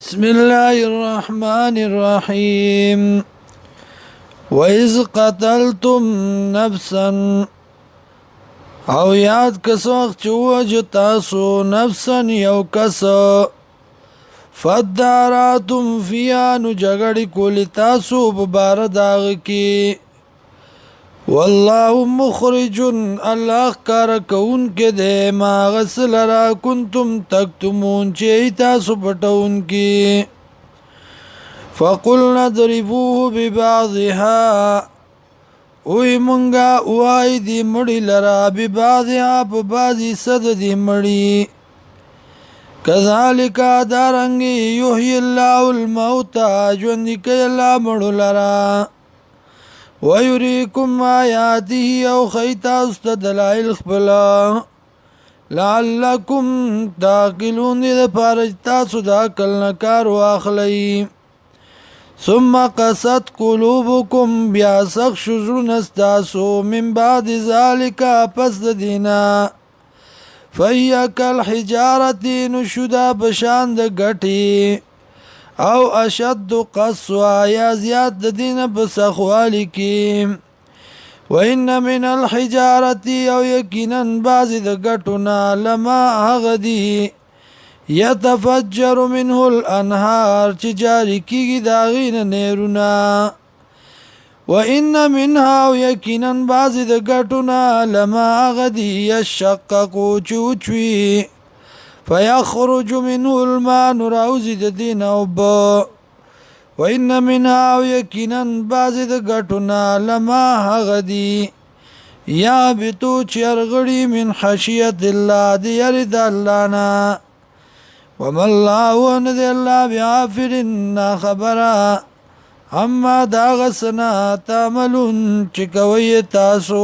بسم الله الرحمن الرحيم وإذ قتلتم نفسا او یاد کسوخ چوج تاسو نفسا یو کس فداراتم فیا نو جگڑی کولی تاسو ببارداغ کی والله مخرج الله کار کون کې دے ما غسل را کنتم تکتمون چی تاسو پټون کی فقلنا ضربوه ببعضها اوی منگا اوای دی مڑی لرا ببعضها پا بازی صد دی مڑی کذالک دارنگی یحیی اللہ الموتا جوندی کئی اللہ مڑو لرا وَيُرِيكُمْ آيَاتِهِ أَوْ خَيْتَا اسْتَدْلَائِلْ خْبَلَا لَعَلَّكُمْ تَعْقِلُونَ دِ پارجتا سدا کلنکار واخلی ثم قست قلوبكم بیا سخ شزرون استاسو من بعد ذالک پس دینا فَهِيَ كَالْحِجَارَةِ نشدا بشاند گٹی او اشد قسوا یا زیاد د دین بسخوالی کی وان من الحجارة او یقینا بعض د گټونا لما غدی يتفجر منه الانهار چې جاری کیږي داغین نیرونا وان منها او یقینا بعض د گټونا لما غدی یشقق چوچوي فيخرج منه الماء نراوزي د دین او با وان منها یقینا بعض د غټنا لما غدي یا بتو چرغړي من خشيه الله دی يرد الله نا وما الله ان ذي الله بعافر خبره اما دا غسنا تعملون چکوي تاسو